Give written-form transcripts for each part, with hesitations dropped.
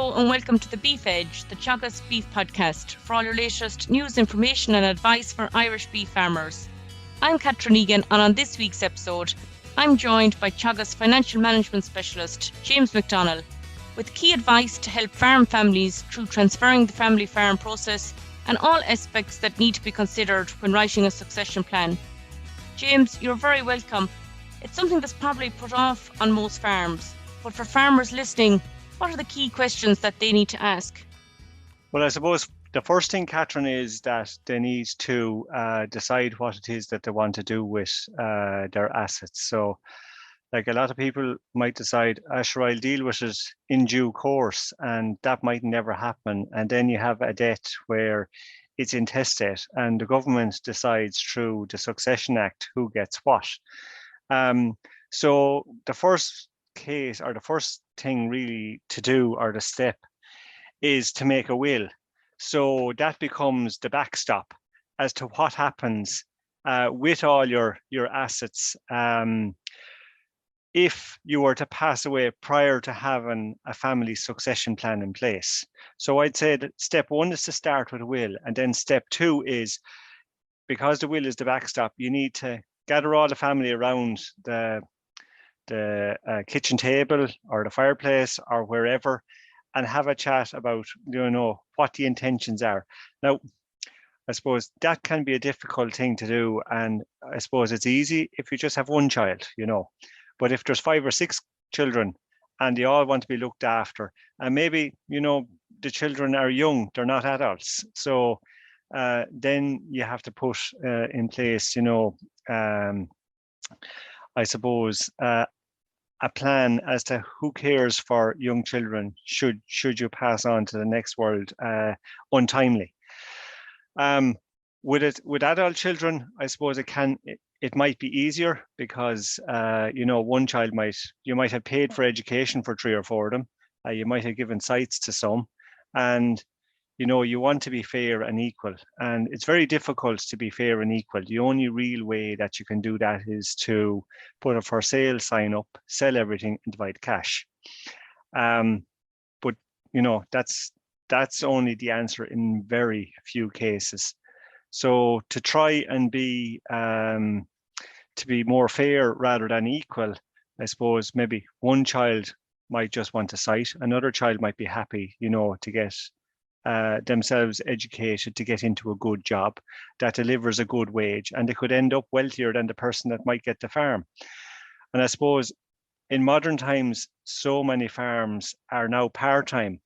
Hello and welcome to the Beef Edge, the Teagasc Beef Podcast, for all your latest news, information and advice for Irish beef farmers. I'm Catherine Egan, and on this week's episode, I'm joined by Teagasc Financial Management Specialist James McDonnell with key advice to help farm families through transferring the family farm process and all aspects that need to be considered when writing a succession plan. James, you're very welcome. It's something that's probably put off on most farms, but for farmers listening, what are the key questions that they need to ask? Well, I suppose the first thing, Catherine, is that they need to decide what it is that they want to do with their assets. So, like a lot of people might decide, sure, I'll deal with it in due course, and that might never happen. And then you have a debt where it's intestate, and the government decides through the Succession Act who gets what. So the first case, or the first thing really to do, or the step, is to make a will. So that becomes the backstop as to what happens with all your assets if you were to pass away prior to having a family succession plan in place. So I'd say that step one is to start with a will, and then step two is, because the will is the backstop, you need to gather all the family around the kitchen table or the fireplace or wherever, and have a chat about, what the intentions are. Now, I suppose that can be a difficult thing to do, and I suppose it's easy if you just have one child, but if there's 5 or 6 children and they all want to be looked after, and maybe, the children are young, they're not adults. So then you have to put in place, I suppose, a plan as to who cares for young children should you pass on to the next world untimely. With adult children, I suppose it might be easier because one child you might have paid for education for 3 or 4 of them. You might have given sites to some, and you want to be fair and equal, and it's very difficult to be fair and equal. The only real way that you can do that is to put a for sale sign up, sell everything, and divide cash. But that's only the answer in very few cases. So to try and be to be more fair rather than equal, I suppose maybe one child might just want a site, another child might be happy, to get themselves educated, to get into a good job that delivers a good wage, and they could end up wealthier than the person that might get the farm. And I suppose in modern times, so many farms are now part-time.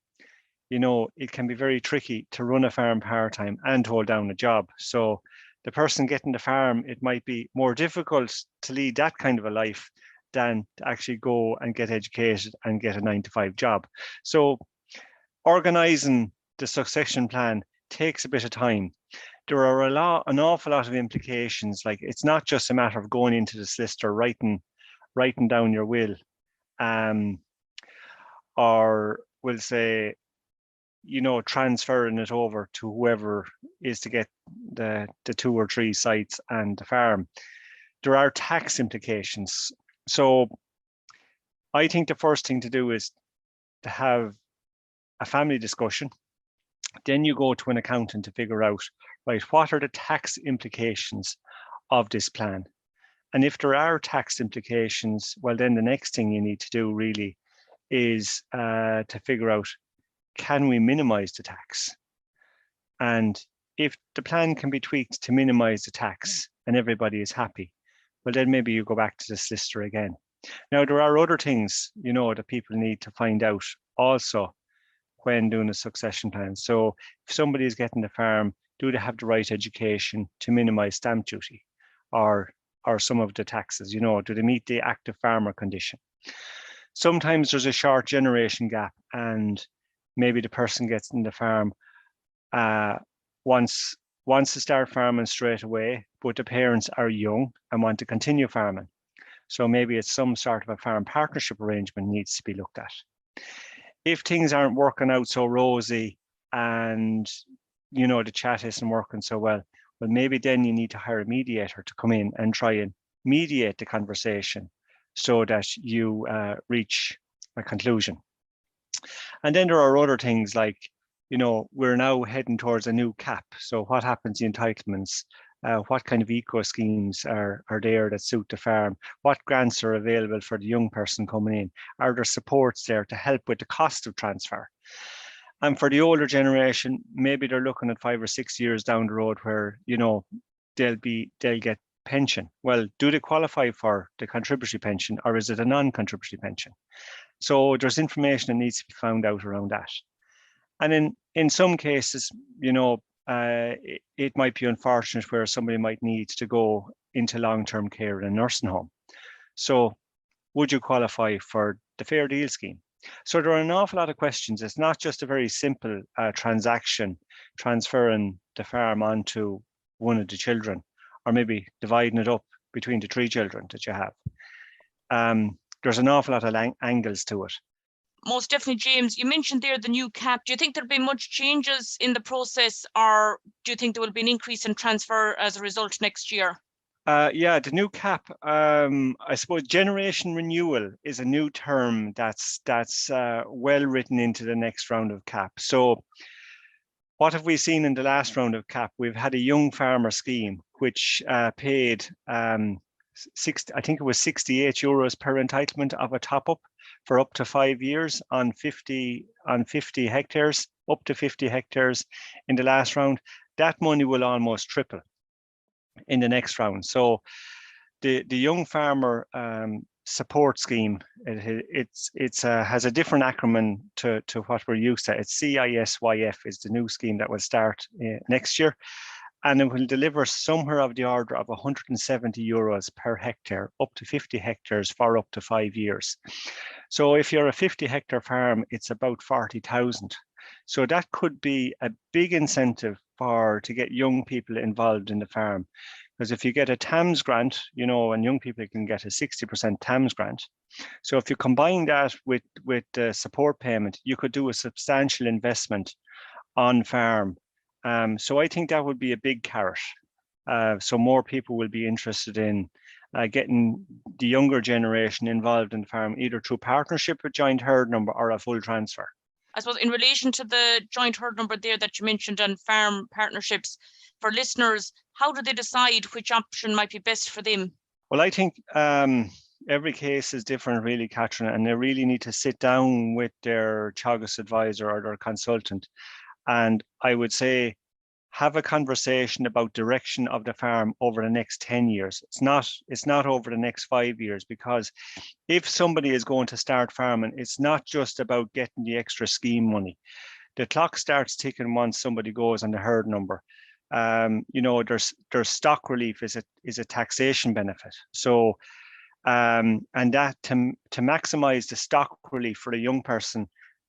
It can be very tricky to run a farm part-time and hold down a job. So the person getting the farm, it might be more difficult to lead that kind of a life than to actually go and get educated and get a 9-to-5 job. So organizing the succession plan takes a bit of time. There are an awful lot of implications. Like, it's not just a matter of going into the solicitor, writing down your will, or we'll say, transferring it over to whoever is to get the 2 or 3 sites and the farm. There are tax implications. So I think the first thing to do is to have a family discussion. Then you go to an accountant to figure out, right, what are the tax implications of this plan? And if there are tax implications, well, then the next thing you need to do really is to figure out, can we minimize the tax? And if the plan can be tweaked to minimize the tax and everybody is happy, well, then maybe you go back to the solicitor again. Now, there are other things, that people need to find out also when doing a succession plan. So if somebody is getting the farm, do they have the right education to minimize stamp duty or some of the taxes? Do they meet the active farmer condition? Sometimes there's a short generation gap, and maybe the person gets in the farm wants to start farming straight away, but the parents are young and want to continue farming. So maybe it's some sort of a farm partnership arrangement needs to be looked at. If things aren't working out so rosy and, the chat isn't working so well, maybe then you need to hire a mediator to come in and try and mediate the conversation so that you reach a conclusion. And then there are other things like, we're now heading towards a new cap. So what happens to entitlements? What kind of eco schemes are there that suit the farm? What grants are available for the young person coming in? Are there supports there to help with the cost of transfer? And for the older generation, maybe they're looking at 5 or 6 years down the road where, they'll get pension. Well, do they qualify for the contributory pension, or is it a non-contributory pension? So there's information that needs to be found out around that. And in some cases, it might be unfortunate where somebody might need to go into long-term care in a nursing home. So would you qualify for the Fair Deal scheme? So there are an awful lot of questions. It's not just a very simple transaction, transferring the farm onto one of the children, or maybe dividing it up between the 3 children that you have. There's an awful lot of angles to it. Most definitely, James. You mentioned there the new cap. Do you think there'll be much changes in the process, or do you think there will be an increase in transfer as a result next year? Yeah, the new cap. I suppose generation renewal is a new term that's well written into the next round of cap. So, what have we seen in the last round of cap? We've had a young farmer scheme which paid I think it was 68 euros per entitlement of a top up for up to 5 years on 50 hectares, up to 50 hectares in the last round. That money will almost triple in the next round. So the young farmer support scheme, it has a different acronym to what we're used to. It's CISYF is the new scheme that will start next year. And it will deliver somewhere of the order of 170 euros per hectare, up to 50 hectares for up to 5 years. So if you're a 50 hectare farm, it's about 40,000. So that could be a big incentive to get young people involved in the farm. Because if you get a TAMS grant, and young people can get a 60% TAMS grant. So if you combine that with the support payment, you could do a substantial investment on farm. So I think that would be a big carrot. So more people will be interested in getting the younger generation involved in the farm, either through partnership with joint herd number or a full transfer. I suppose in relation to the joint herd number there that you mentioned on farm partnerships, for listeners, how do they decide which option might be best for them? Well, I think every case is different, really, Catherine, and they really need to sit down with their Teagasc advisor or their consultant. And I would say, have a conversation about direction of the farm over the next 10 years. It's not over the next 5 years, because if somebody is going to start farming, it's not just about getting the extra scheme money. The clock starts ticking once somebody goes on the herd number. There's stock relief is a taxation benefit. So, and that to maximize the stock relief for a young person,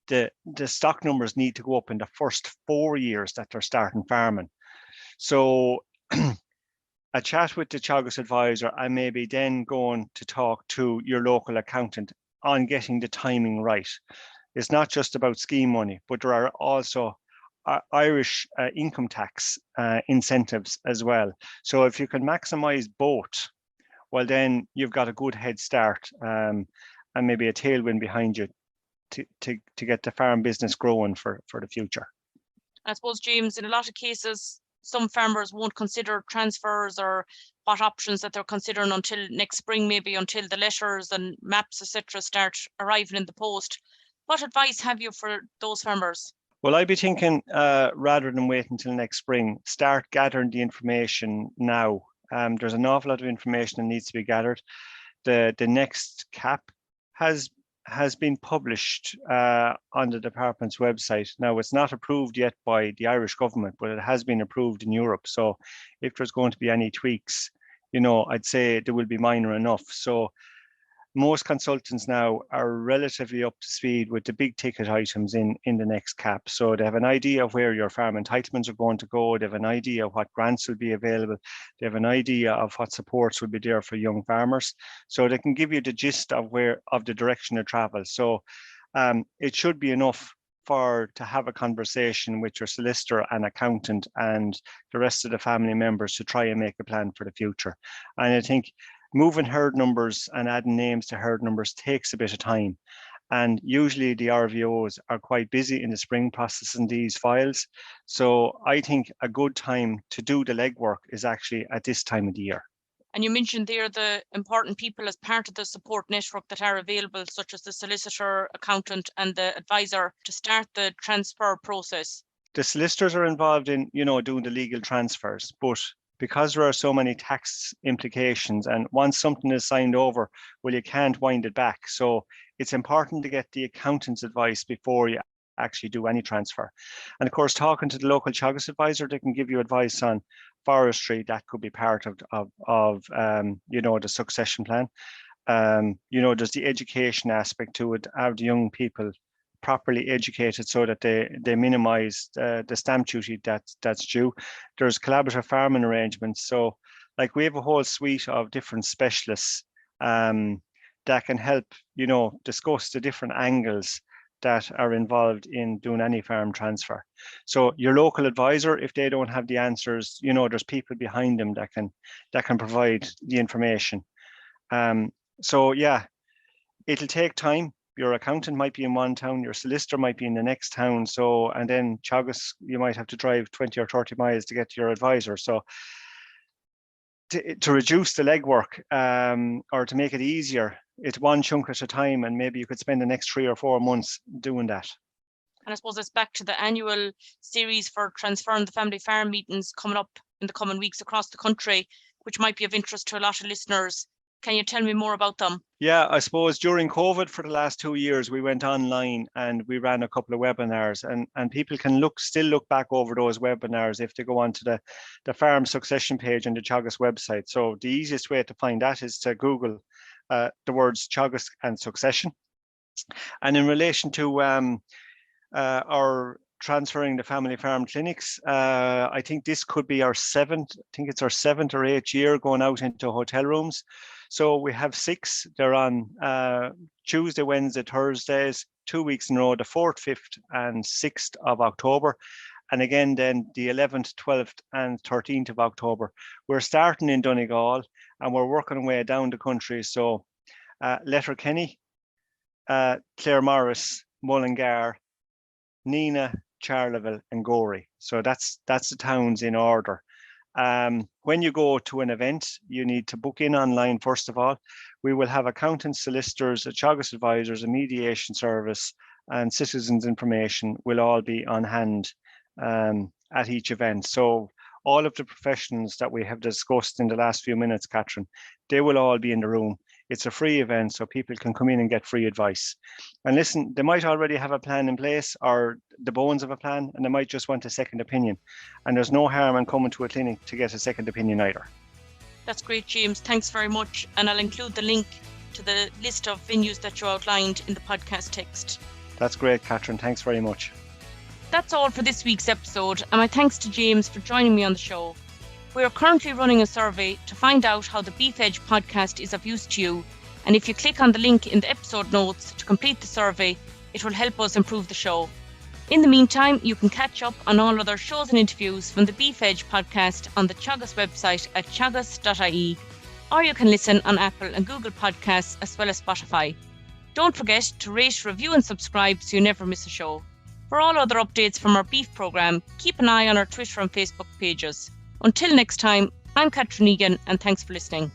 the stock numbers need to go up in the first 4 years that they're starting farming. So a chat with the Teagasc advisor, and maybe then going to talk to your local accountant on getting the timing right. It's not just about scheme money, but there are also Irish income tax incentives as well. So if you can maximize both, well, then you've got a good head start and maybe a tailwind behind you to get the farm business growing for the future. I suppose, James, in a lot of cases, some farmers won't consider transfers or what options that they're considering until next spring, maybe until the letters and maps, etc., start arriving in the post. What advice have you for those farmers? Well, I'd be thinking rather than wait until next spring, start gathering the information now. There's an awful lot of information that needs to be gathered. The next cap has been published on the department's website. Now, it's not approved yet by the Irish government, but it has been approved in Europe. So if there's going to be any tweaks, I'd say there will be minor enough. So most consultants now are relatively up to speed with the big ticket items in the next cap. So they have an idea of where your farm entitlements are going to go. They have an idea of what grants will be available. They have an idea of what supports will be there for young farmers. So they can give you the gist of the direction of travel. So it should be enough to have a conversation with your solicitor and accountant and the rest of the family members to try and make a plan for the future. And I think moving herd numbers and adding names to herd numbers takes a bit of time. And usually the RVOs are quite busy in the spring processing these files. So I think a good time to do the legwork is actually at this time of the year. And you mentioned there the important people as part of the support network that are available, such as the solicitor, accountant, and the advisor to start the transfer process. The solicitors are involved in, doing the legal transfers, but because there are so many tax implications, and once something is signed over, well, you can't wind it back. So it's important to get the accountant's advice before you actually do any transfer. And of course, talking to the local Teagasc advisor, they can give you advice on forestry. That could be part of the succession plan. There's the education aspect to it. Have the young people properly educated so that they minimize the stamp duty that's due. There's collaborative farming arrangements. So like we have a whole suite of different specialists that can help, discuss the different angles that are involved in doing any farm transfer. So your local advisor, if they don't have the answers, there's people behind them that can provide the information. So yeah, it'll take time. Your accountant might be in one town, your solicitor might be in the next town. So, and then Teagasc, you might have to drive 20 or 30 miles to get to your advisor. So to reduce the legwork or to make it easier, it's one chunk at a time, and maybe you could spend the next 3 or 4 months doing that. And I suppose it's back to the annual series for transferring the family farm meetings coming up in the coming weeks across the country, which might be of interest to a lot of listeners. Can you tell me more about them? Yeah, I suppose during COVID for the last 2 years, we went online and we ran a couple of webinars, and people can still look back over those webinars if they go onto the farm succession page on the Teagasc website. So the easiest way to find that is to Google the words Teagasc and succession. And in relation to our transferring the family farm clinics, I think this could be our 7th or 8th year going out into hotel rooms. So we have 6. They're on Tuesday, Wednesday, Thursdays, 2 weeks in a row, the 4th, 5th and 6th of October. And again, then the 11th, 12th and 13th of October. We're starting in Donegal and we're working our way down the country. So Letterkenny, Claremorris, Mullingar, Nina, Charleville and Gorey. So that's the towns in order. When you go to an event, you need to book in online first of all. We will have accountants, solicitors, Teagasc advisors, a mediation service and citizens information will all be on hand at each event. So all of the professionals that we have discussed in the last few minutes, Catherine, they will all be in the room. It's a free event, so people can come in and get free advice. And listen, they might already have a plan in place or the bones of a plan, and they might just want a second opinion. And there's no harm in coming to a clinic to get a second opinion either. That's great, James. Thanks very much. And I'll include the link to the list of venues that you outlined in the podcast text. That's great, Catherine. Thanks very much. That's all for this week's episode, and my thanks to James for joining me on the show. We are currently running a survey to find out how the Beef Edge podcast is of use to you, and if you click on the link in the episode notes to complete the survey, it will help us improve the show. In the meantime, you can catch up on all other shows and interviews from the Beef Edge podcast on the Teagasc website at teagasc.ie, or you can listen on Apple and Google Podcasts as well as Spotify. Don't forget to rate, review and subscribe so you never miss a show. For all other updates from our beef programme, keep an eye on our Twitter and Facebook pages. Until next time, I'm Catherine Egan and thanks for listening.